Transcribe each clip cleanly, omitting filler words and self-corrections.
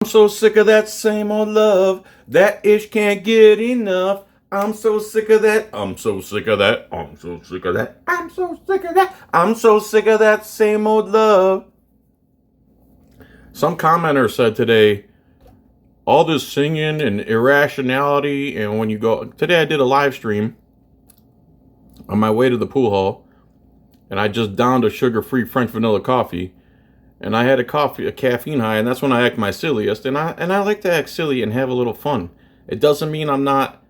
I'm so sick of that same old love. That ish can't get enough. I'm so sick of that. I'm so sick of that. I'm so sick of that. I'm so sick of that. I'm so sick of that same old love. Some commenter said today, all this singing and irrationality, and when you go... Today I did a live stream on my way to the pool hall, and I just downed a sugar-free French vanilla coffee, and I had a caffeine high, and that's when I act my silliest, and I like to act silly and have a little fun. It doesn't mean I'm not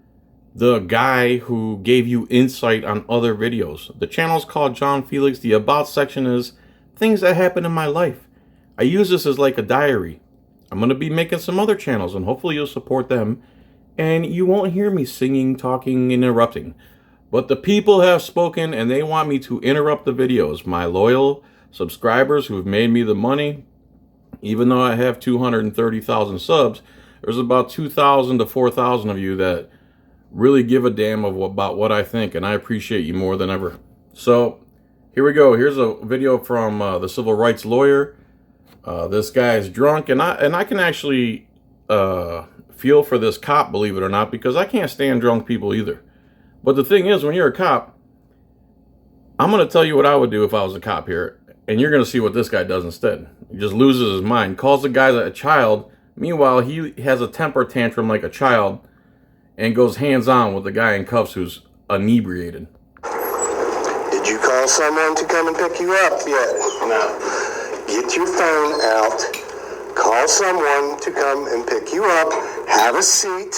the guy who gave you insight on other videos. The channel's called John Filax. The About section is things that happen in my life. I use this as like a diary. I'm going to be making some other channels, and hopefully you'll support them, and you won't hear me singing, talking, and interrupting. But the people have spoken, and they want me to interrupt the videos. My loyal subscribers who have made me the money, even though I have 230,000 subs, there's about 2,000 to 4,000 of you that really give a damn about what I think, and I appreciate you more than ever. So here we go. Here's a video from the civil rights lawyer. This guy is drunk, and I can actually feel for this cop, believe it or not, because I can't stand drunk people either. But the thing is, when you're a cop, I'm going to tell you what I would do if I was a cop here, and you're going to see what this guy does instead. He just loses his mind, calls the guy a child. Meanwhile, he has a temper tantrum like a child and goes hands-on with the guy in cuffs who's inebriated. Did you call someone to come and pick you up yet? No. Get your phone out. Call someone to come and pick you up. Have a seat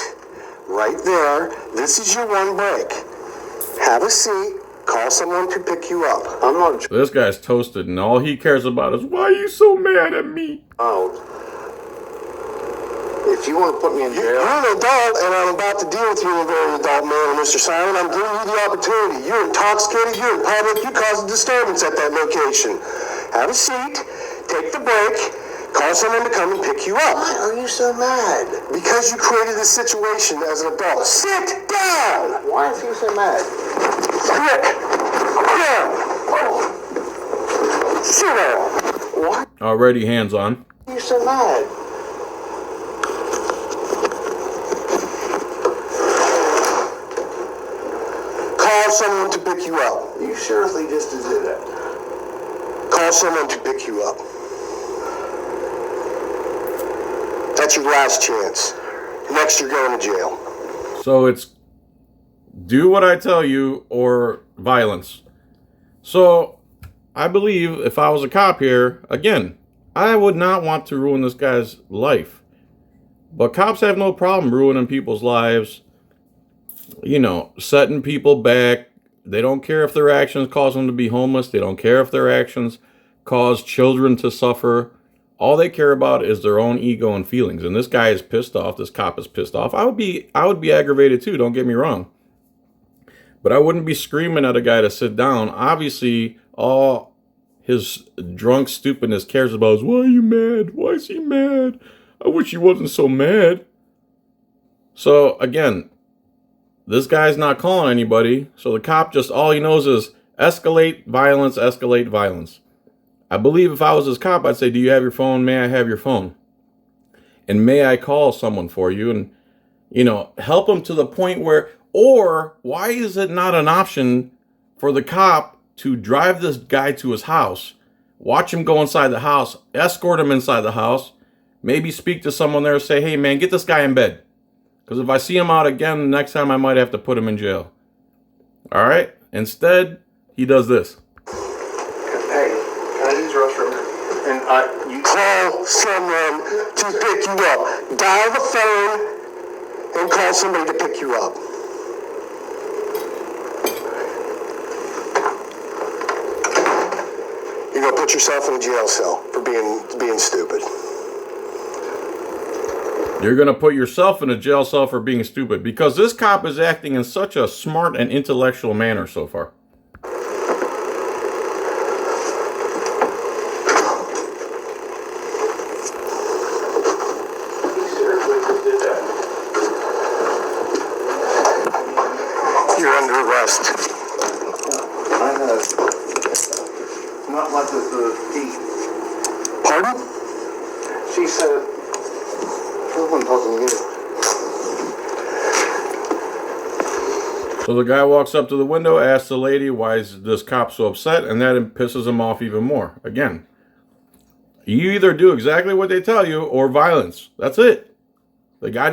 right there. This is your one break. Have a seat. Call someone to pick you up. I'm not... So this guy's toasted, and all he cares about is, why are you so mad at me? Oh. If you want to put me in jail... You're an adult, and I'm about to deal with you in a very adult manner, Mr. Simon. I'm giving you the opportunity. You're intoxicated. You're in public. You caused a disturbance at that location. Have a seat. Take the break. Call someone to come and pick you up. Why are you so mad? Because you created this situation as an adult. Sit down! Why is he so mad? Quick! Down! Sit down! What? Already hands-on. Why are you so mad? Call someone to pick you up. You seriously just did that? Call someone to pick you up. That's your last chance. Next, you're going to jail. So it's do what I tell you or violence. So I believe if I was a cop here, again, I would not want to ruin this guy's life. But cops have no problem ruining people's lives, you know, setting people back. They don't care if their actions cause them to be homeless. They don't care if their actions cause children to suffer. All they care about is their own ego and feelings. And this guy is pissed off. This cop is pissed off. I would be aggravated too, don't get me wrong. But I wouldn't be screaming at a guy to sit down. Obviously, all his drunk stupidness cares about is, why are you mad? Why is he mad? I wish he wasn't so mad. So again, this guy's not calling anybody. So the cop just, all he knows is escalate violence, escalate violence. I believe if I was his cop, I'd say, do you have your phone? May I have your phone? And may I call someone for you? And, you know, help him to the point where, or why is it not an option for the cop to drive this guy to his house, watch him go inside the house, escort him inside the house, maybe speak to someone there, say, hey man, get this guy in bed. Because if I see him out again, next time I might have to put him in jail. All right? Instead, he does this. You call someone to pick you up. Dial the phone and call somebody to pick you up. You're going to put yourself in a jail cell for being stupid. You're going to put yourself in a jail cell for being stupid because this cop is acting in such a smart and intellectual manner so far. You're under arrest. I not like the heat. Pardon? She said I'm talking to you. So the guy walks up to the window, asks the lady, why is this cop so upset? And that pisses him off even more. Again, you either do exactly what they tell you or violence. That's it. The guy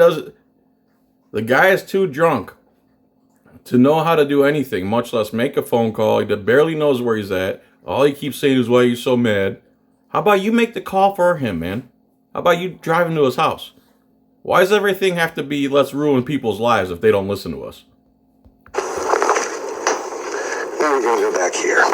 is too drunk to know how to do anything, much less make a phone call. He barely knows where he's at. All he keeps saying is why he's so mad. How about you make the call for him, man? How about you drive him to his house? Why does everything have to be, let's ruin people's lives if they don't listen to us? Now we're gonna go back here.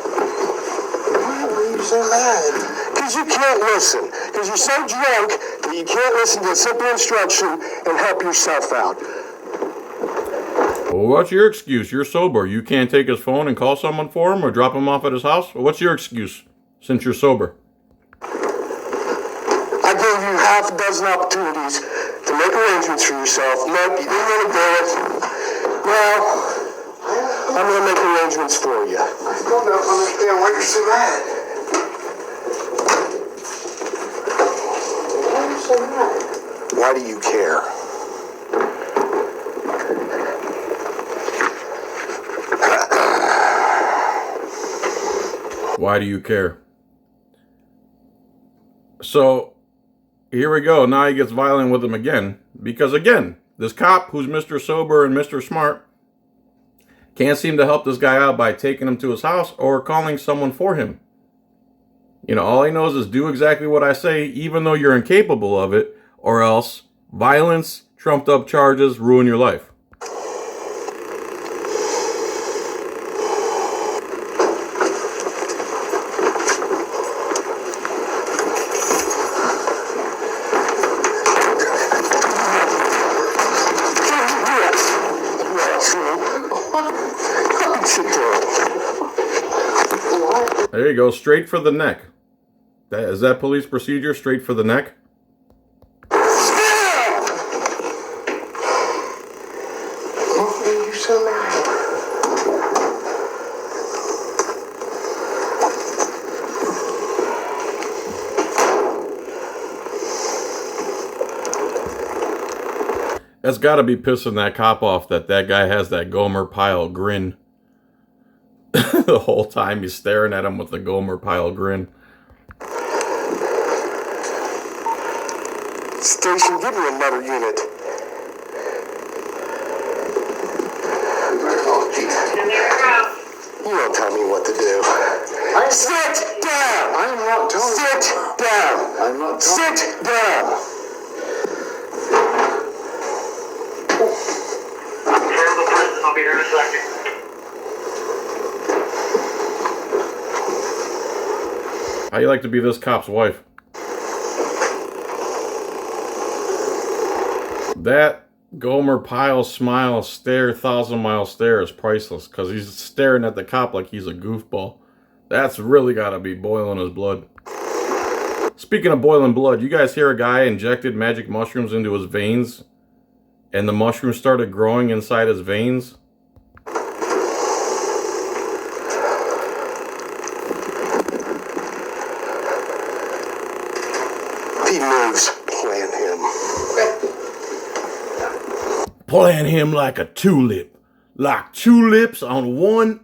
Why are you so mad? Because you can't listen. Because you're so drunk that you can't listen to a simple instruction and help yourself out. Well, what's your excuse? You're sober. You can't take his phone and call someone for him or drop him off at his house? What's your excuse since you're sober? I gave you half a dozen opportunities to make arrangements for yourself. Nope, you didn't want to do it. Well, I'm going to make arrangements for you. I still don't understand why you're so mad. Why are you so mad? Why do you care? Why do you care? So, here we go. Now he gets violent with him again. Because again, this cop who's Mr. Sober and Mr. Smart can't seem to help this guy out by taking him to his house or calling someone for him. You know, all he knows is do exactly what I say, even though you're incapable of it, or else violence, trumped up charges, ruin your life. There you go, straight for the neck. Is that police procedure, straight for the neck? Why are you so mad? That's got to be pissing that cop off that guy has that Gomer Pyle grin. The whole time he's staring at him with the Gomer Pyle grin. Station, give me another unit. You don't tell me what to do. Sit down! I'm not telling you. Sit down! I'm not telling Sit down! I'll be here in a second. How you like to be this cop's wife? That Gomer Pyle smile, stare, 1,000-mile stare is priceless because he's staring at the cop like he's a goofball. That's really got to be boiling his blood. Speaking of boiling blood, you guys hear a guy injected magic mushrooms into his veins and the mushrooms started growing inside his veins? He moves. Plan him. Plan him like a tulip. Like tulips on one.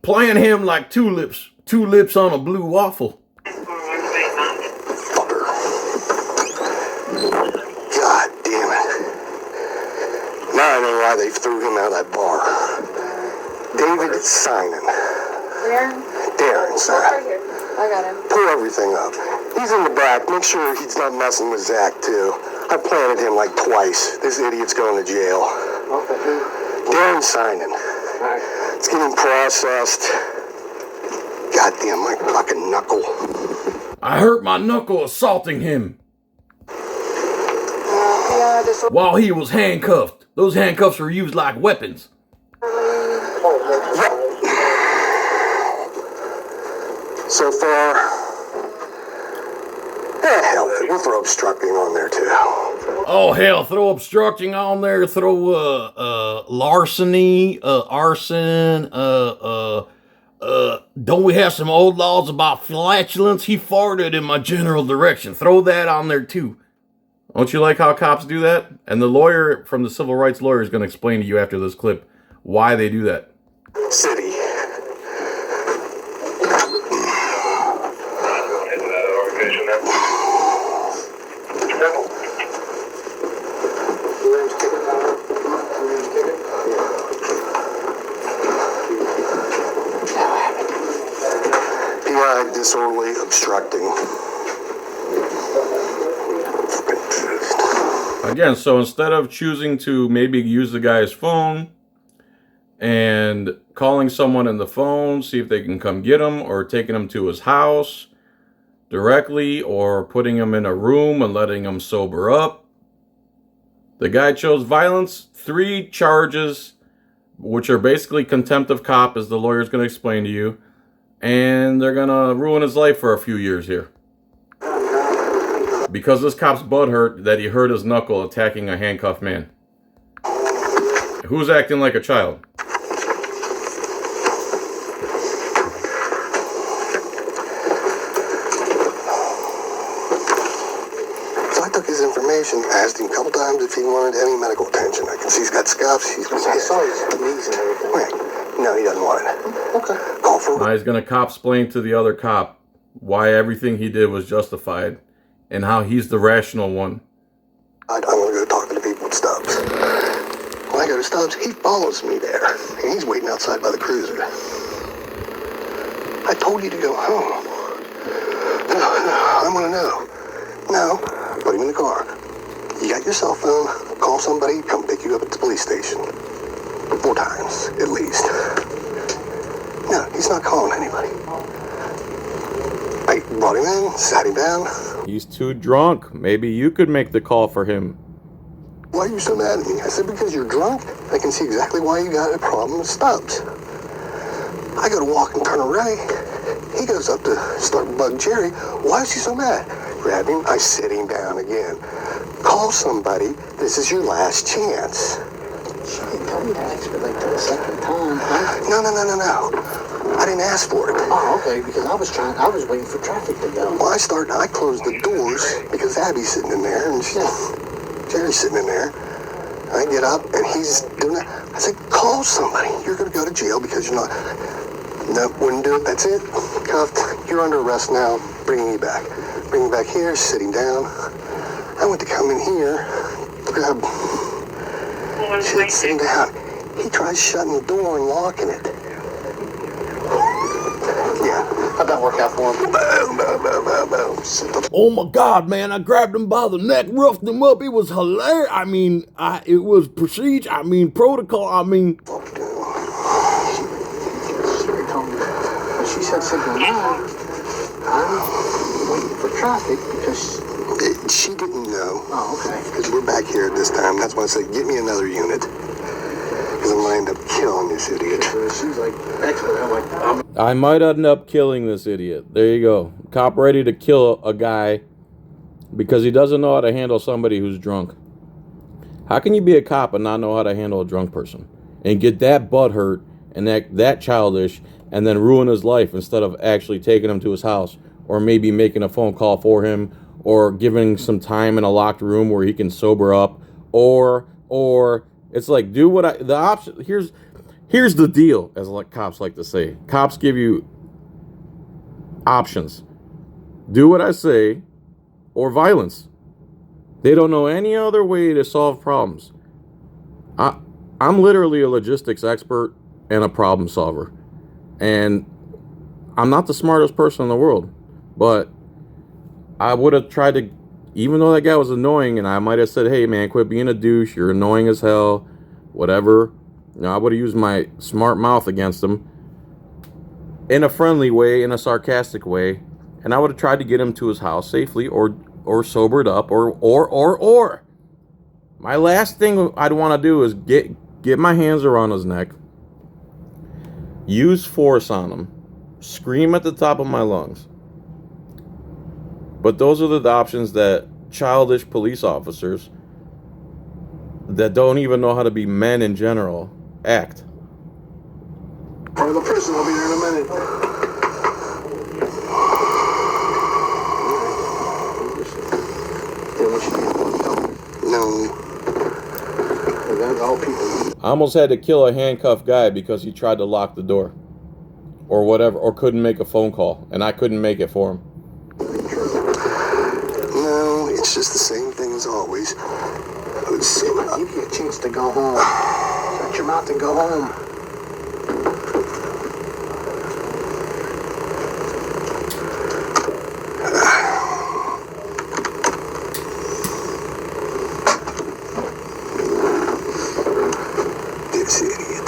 Plan him like tulips. Tulips on a blue waffle. Fucker. God damn it. Now I know why they threw him out of that bar. David Simon. Where? Darren, Right sir. here. I got him. Pull everything up. He's in the back. Make sure he's not messing with Zach, too. I planted him like twice. This idiot's going to jail. Darren Simon. It's getting processed. Goddamn, my fucking knuckle. I hurt my knuckle assaulting him Yeah, this will while he was handcuffed. Those handcuffs were used like weapons. Yep. So far, Hell, we'll throw obstructing on there too. Oh hell, throw obstructing on there, throw larceny, arson, don't we have some old laws about flatulence? He farted in my general direction. Throw that on there too. Don't you like how cops do that? And the lawyer from the civil rights lawyer is going to explain to you after this clip why they do that. City. Disorderly obstructing. Again, so instead of choosing to maybe use the guy's phone and calling someone in the phone, see if they can come get him, or taking him to his house directly, or putting him in a room and letting him sober up, the guy chose violence. 3 charges, which are basically contempt of cop, as the lawyer's going to explain to you. And they're going to ruin his life for a few years here. Because this cop's butthurt that he hurt his knuckle attacking a handcuffed man. Who's acting like a child? So I took his information, asked him a couple times if he wanted any medical attention. I can see he's got scuffs. I saw his knees and everything. Wait. No, he doesn't want it. Okay. Call for... Now he's going to cop-splain to the other cop why everything he did was justified and how he's the rational one. I'm going to go talk to the people at Stubbs. When I go to Stubbs, he follows me there. And he's waiting outside by the cruiser. I told you to go home. No, I want to know. No, put him in the car. You got your cell phone, call somebody, come pick you up at the police station. 4 times, at least. No, he's not calling anybody. I brought him in, sat him down. He's too drunk. Maybe you could make the call for him. Why are you so mad at me? I said, because you're drunk. I can see exactly why you got a problem with Stubbs. I go to walk and turn away. He goes up to start to bug Jerry. Why is he so mad? Grab him, I sit him down again. Call somebody. This is your last chance. She didn't tell me to ask for like the second time, huh? No. I didn't ask for it. Oh, okay, because I was waiting for traffic to go. Well, I closed the doors because Abby's sitting in there and Jerry's sitting in there. I get up and he's doing that. I said, call somebody. You're going to go to jail because you're not. No, wouldn't do it. That's it. Cuffed. You're under arrest now. Bringing you back. Bring you back here, sitting down. I went to come in here, grab. Sitting down. He tries shutting the door and locking it. Yeah. How'd that work out for him? Boom. Oh my God, man. I grabbed him by the neck, roughed him up. It was hilarious. I mean, it was procedure. I mean, protocol. I mean. She said signal 9. I'm waiting for traffic because... She didn't know. Oh, okay. Because we're back here at this time. That's why I said, get me another unit. Because I might end up killing this idiot. She's like, expert. I'm like, I might end up killing this idiot. There you go. Cop ready to kill a guy because he doesn't know how to handle somebody who's drunk. How can you be a cop and not know how to handle a drunk person? And get that butthurt and that childish and then ruin his life instead of actually taking him to his house or maybe making a phone call for him or giving some time in a locked room where he can sober up or it's like, do what the option. Here's the deal, as like cops like to say. Cops give you options. Do what I say or violence. They don't know any other way to solve problems. I'm literally a logistics expert and a problem solver. And I'm not the smartest person in the world, but I would have tried to, even though that guy was annoying, and I might have said, hey man, quit being a douche, you're annoying as hell, whatever. You know, I would have used my smart mouth against him in a friendly way, in a sarcastic way, and I would have tried to get him to his house safely or sobered up or. My last thing I'd want to do is get my hands around his neck, use force on him, scream at the top of my lungs, But those are the options that childish police officers that don't even know how to be men in general act. Part of the prison will be there in a minute. No. That's all people. I almost had to kill a handcuffed guy because he tried to lock the door. Or whatever, or couldn't make a phone call, and I couldn't make it for him. No, it's just the same thing as always. Give you a chance to go home. Shut your mouth and go home. This idiot.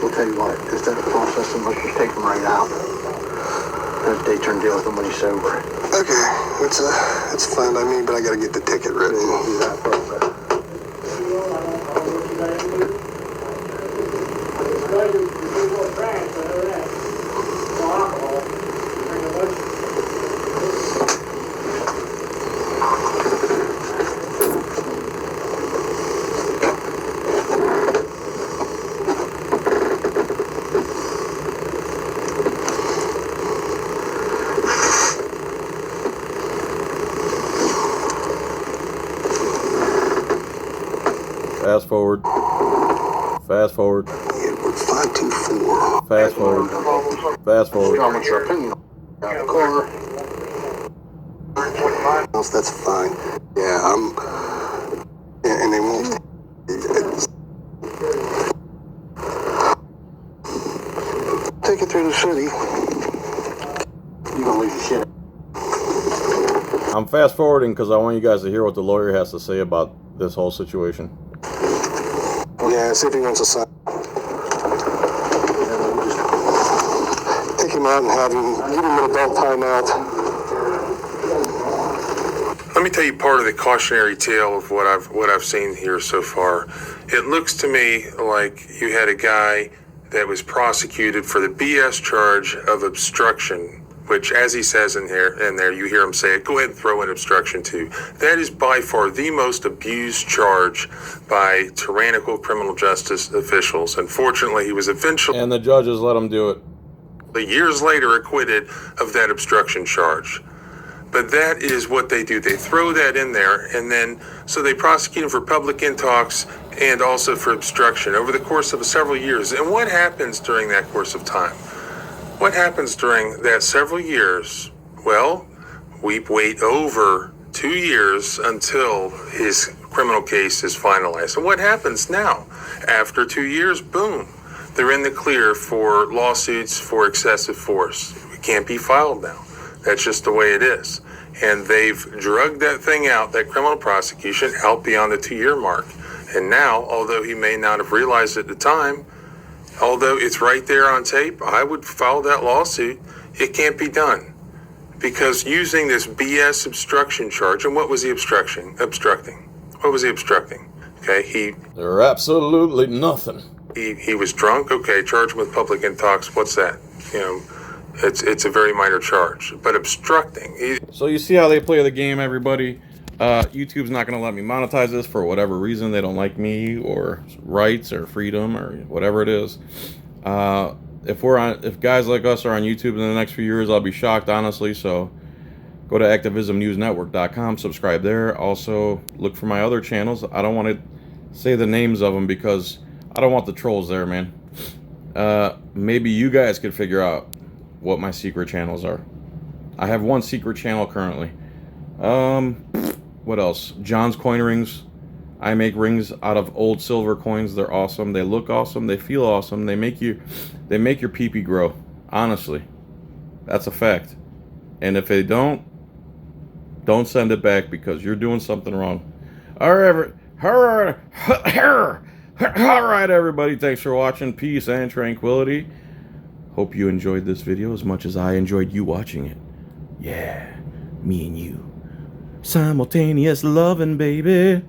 We'll tell you what, instead of processing, let's just take them right out. Let they turn deal with them when he's sober. Okay, it's fine by me, but I gotta get the ticket ready. We'll do that process. Fast forward. Fast forward. Edward 524. Fast forward. Fast forward. I want your opinion on the car. That's fine. Yeah, and they won't. Take it through the city. You gonna lose your shit. I'm fast forwarding because I want you guys to hear what the lawyer has to say about this whole situation. Yeah, see if he wants to sign. Take him out and give him an adult timeout. Let me tell you part of the cautionary tale of what I've seen here so far. It looks to me like you had a guy that was prosecuted for the BS charge of obstruction, which, as he says in there, you hear him say it, go ahead and throw in obstruction too. That is by far the most abused charge by tyrannical criminal justice officials. Unfortunately, he was eventually, And the judges let him do it. years later, acquitted of that obstruction charge. But that is what they do. They throw that in there, and then, so they prosecute him for public intox and also for obstruction over the course of several years. And what happens during that course of time? What happens during that several years? Well, we wait over 2 years until his criminal case is finalized. And what happens now? After 2 years, boom, they're in the clear for lawsuits for excessive force. It can't be filed now. That's just the way it is. And they've drugged that thing out, that criminal prosecution, out beyond the 2-year mark. And now, although he may not have realized at the time, although it's right there on tape, I would file that lawsuit. It can't be done. Because using this BS obstruction charge, and what was he obstructing? What was he obstructing? Okay, They're absolutely nothing. he was drunk. Okay, charge him with public intox. What's that? You know, it's a very minor charge. But obstructing. So you see how they play the game, everybody. YouTube's not going to let me monetize this for whatever reason. They don't like me or rights or freedom or whatever it is. If guys like us are on YouTube in the next few years, I'll be shocked, honestly. So go to activismnewsnetwork.com, subscribe there. Also look for my other channels. I don't want to say the names of them because I don't want the trolls there, man. Maybe you guys could figure out what my secret channels are. I have one secret channel currently. What else? John's Coin Rings. I make rings out of old silver coins. They're awesome. They look awesome. They feel awesome. They make your pee-pee grow. Honestly, that's a fact. And if they don't send it back because you're doing something wrong. All right, everybody. Thanks for watching. Peace and tranquility. Hope you enjoyed this video as much as I enjoyed you watching it. Yeah, me and you. Simultaneous loving, baby.